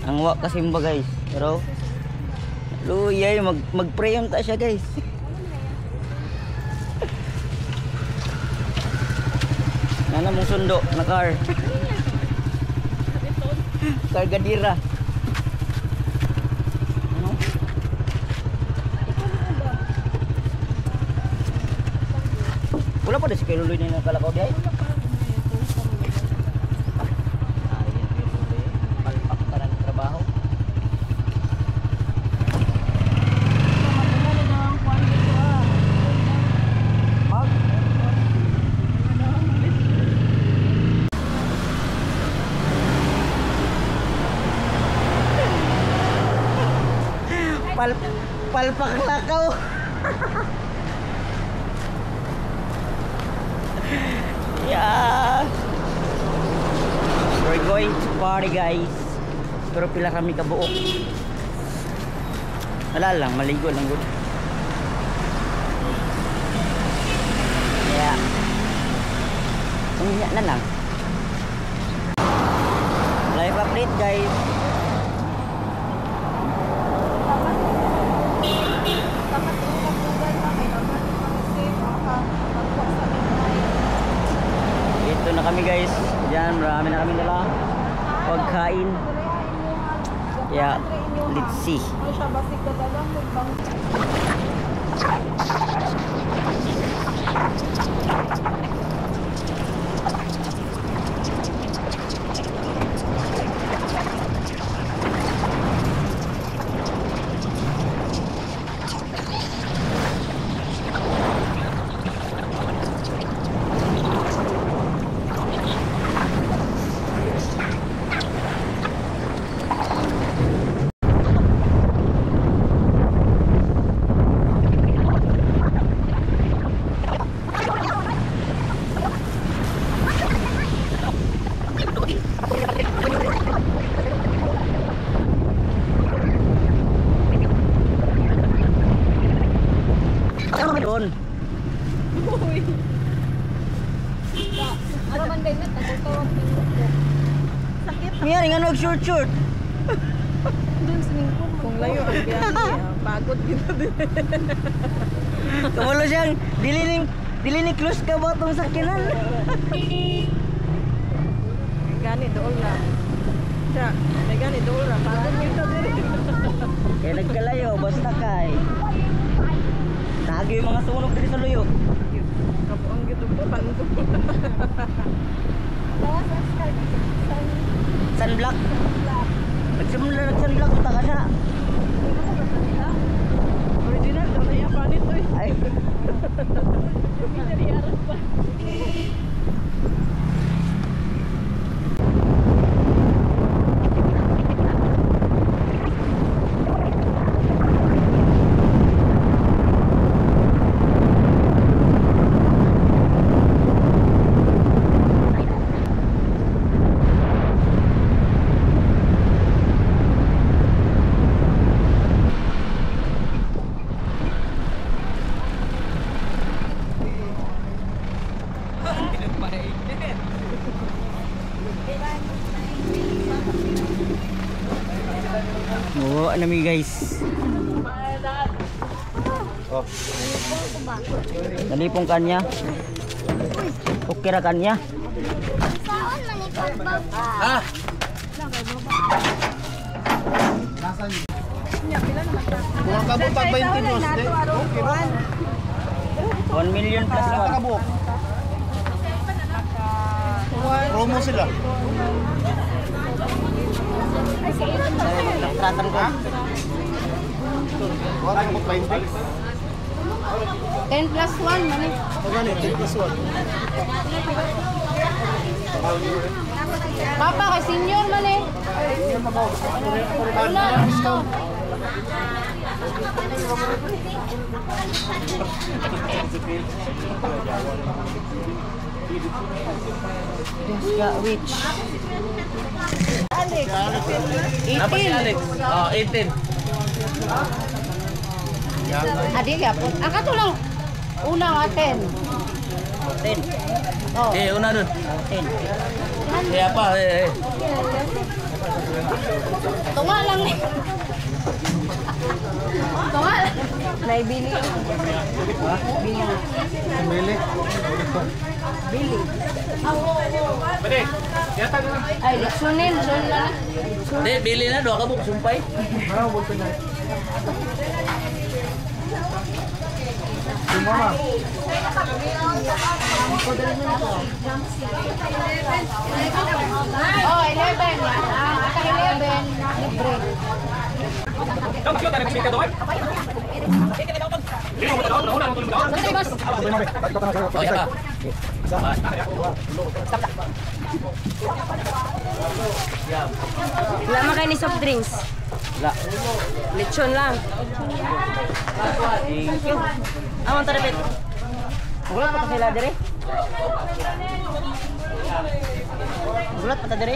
Ang wa kasimba guys, pero luyay mag-pray ta siya guys. Nana mong sundo na car. Kargadira. Ano? Wala pa na si Kaluloy na nakalakaw di ay? Palpak lakaw. Yeah. We're going to party guys. Pero pila kami kabuok. Wala lang, maligo lang good. Yeah. Umiyak na lang. Live update guys. Ito na kami guys. Diyan, marami na kami dala pagkain. Yeah, let's see. Doon. Uy. Ano man din na tawag sakit. Miyan nga nag-short. Doon sa lingkod kung layo ang biyahe, pagod kita din. Kumulo siyang dili ni close ka ba tong sakinan? Gani dool na. Siya, may gani dool na. Pagod kita din. Kaya nagkalayo basta kay. Tago yung mga sunog dito sa luyo. Kapuang gitu po, pangko. Sunblock. Nagsunblock ta ka siya. Original daw na yung panit to eh. Ay. Hindi harap pa. Oo, nami guys. Oh. Nalipong kanya. Okay ra kanya. Saan man ipagbaba? Ah. Kulang ka mo tag 20 dos, de. Okay ba? 1 million plus Wala one. ka buok. Promo sila. Tratan ko. Wala ka mo 20. 10 plus 1 man eh. Magani 10 plus 1. Papa kay senior man eh. Wala. Yeah, which? Alex. Apa si Alex? Oh, 18. Adi ka po. Ang katulang unang 10. 10. Oh. Una dun. 10. Apa? Tunga lang eh. Tunga lang. Naibili. Mili. Bili. Pwede. Yata na. Ay, sunin. Sun lang. Hindi, bili na. Doa ka buk, sumpay. Ah, bulto na. Sumama. Oh, 11. Aka 11. Libre. Oh, ya. Wala man kayo ni soft drinks. La. Lechon lang. Thank you. Amon tarapit. Gulat pa ta sila dire? Gulat pa ta dire?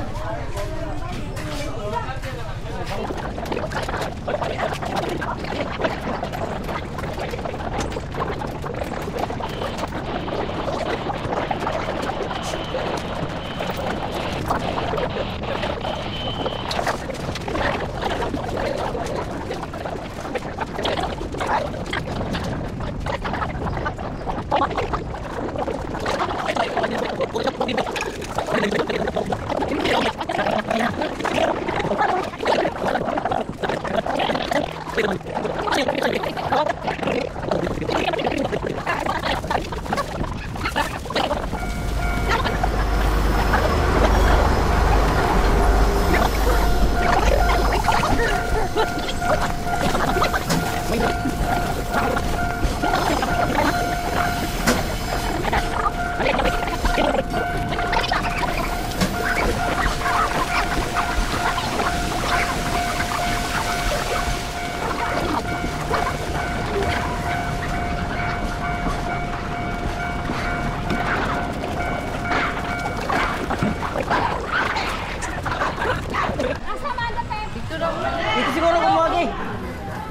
Dito siguro kumuha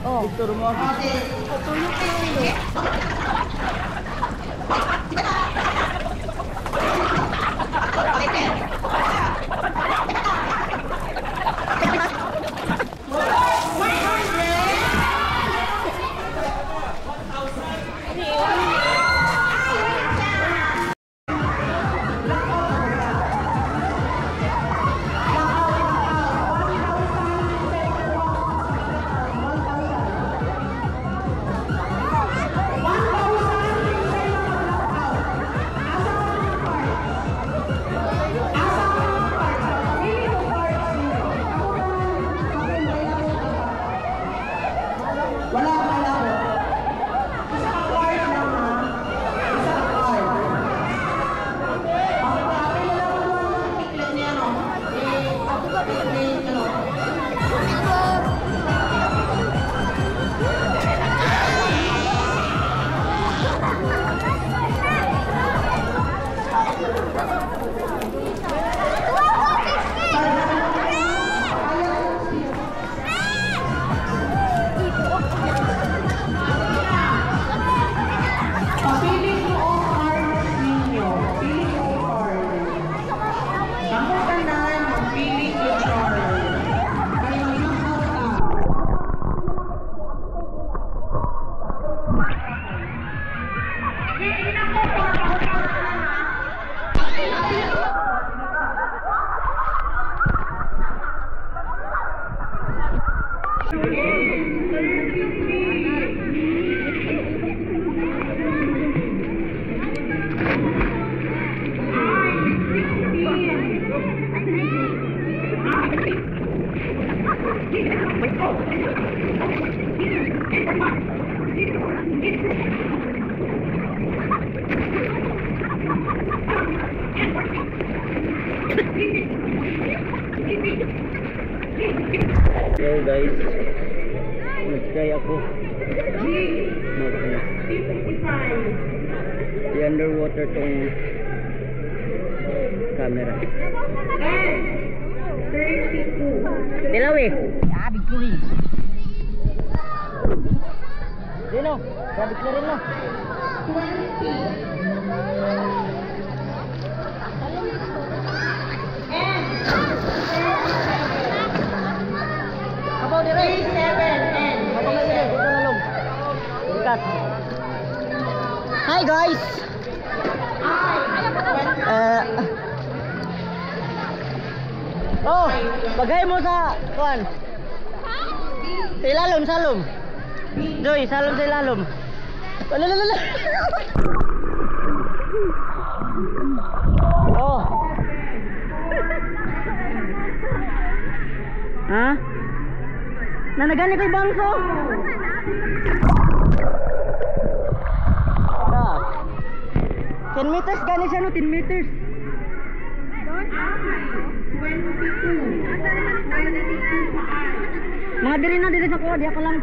Oh, dito kumuha. So guys, nag-try ako i-underwater tong camera. Dilaw eh. Big chlorine. Dino, big chlorine no. Kabaw dire. 37N. Kabaw dire, dito na log. Ikat. Hi guys. Oh, bagay mo sa kuan. Sa ilalom, salom. Joy, salom sa ilalom. Lalalala. Oh. Ha? Nanagani kay bangso. Ah. 10 meters gani siya no, 10 meters. Mga diri na diri sa kuha, diya ka lang.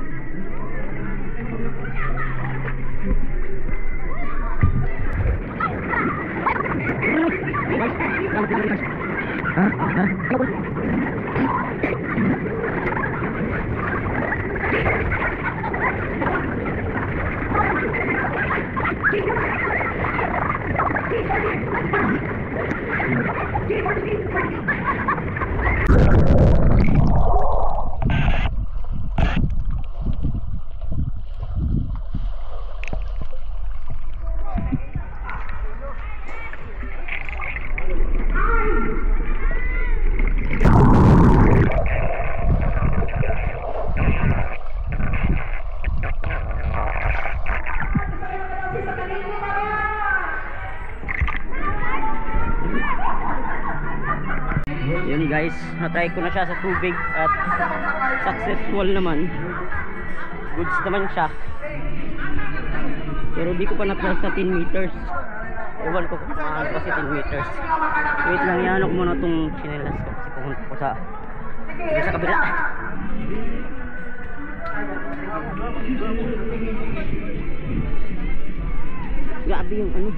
Yun guys, na-try ko na siya sa tubig at successful naman. Goods naman siya. Pero di ko pa na-try sa 10 meters. Ewan ko kung paano kasi 10 meters. Wait lang, yan ako muna itong chinelas ko kasi pumunta ko sa kabila. Grabe yung ano.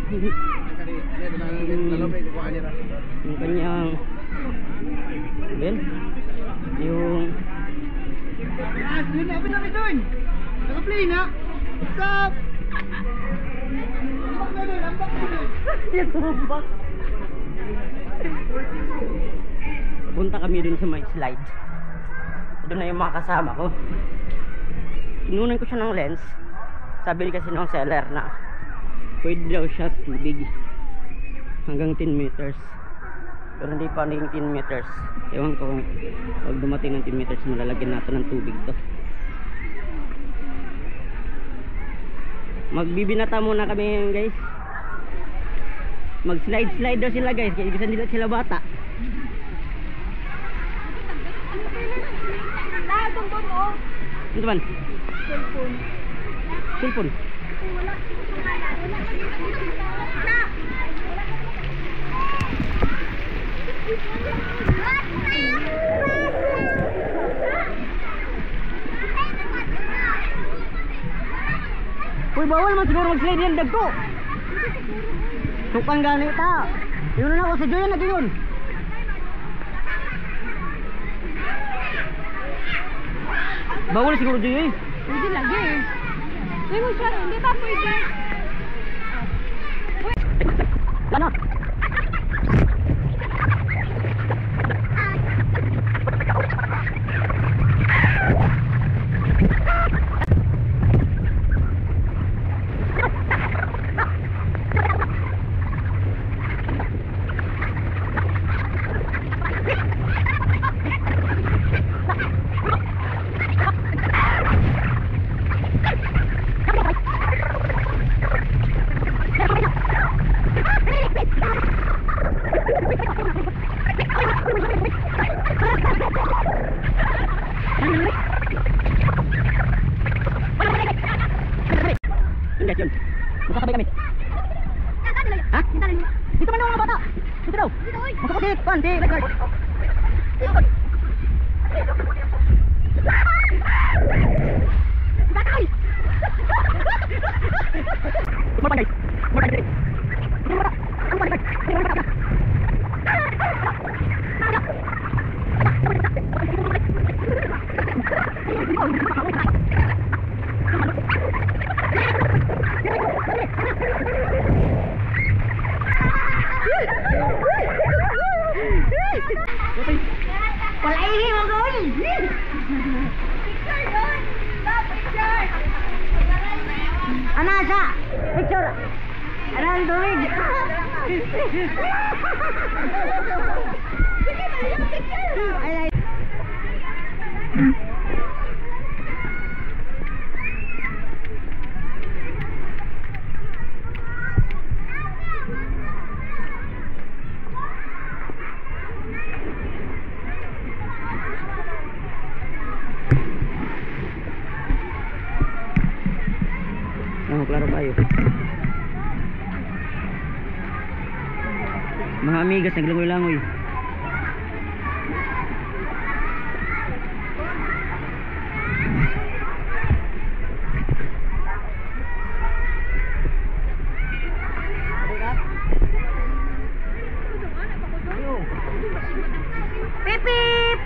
Yung kanyang ben yung yun na namin doon naka-play na what's up punta kami dun sa may slide. Doon na yung mga kasama ko. Inunan ko siya ng lens. Sabi kasi ng seller na pwede daw siya sa tubig hanggang 10 meters. Pero hindi pa naging 10 meters. Ewan ko kung pag dumating ng 10 meters malalagyan natin ng tubig to. Magbibinata muna kami ngayon guys. Mag slide daw sila guys. Kaya ibisan nila sila bata. Ano man? Cellphone. Uy, bawal man siguro mag-slide yan, dagko. Tukang gani ta. Yun na ako sa Joy na yun. Bawal siguro Joy. Pwede lagi eh. Hindi mo siya, hindi ba pwede? Ano? Palaihi mo gawin! Picture doon! Stop, picture! Ana sa picture. Ana ang tubig. Ay, ay. Klaro tayo. Mga amigas naglangoy-langoy. Pip pip.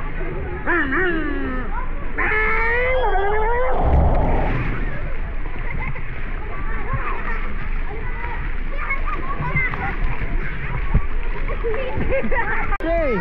Hey!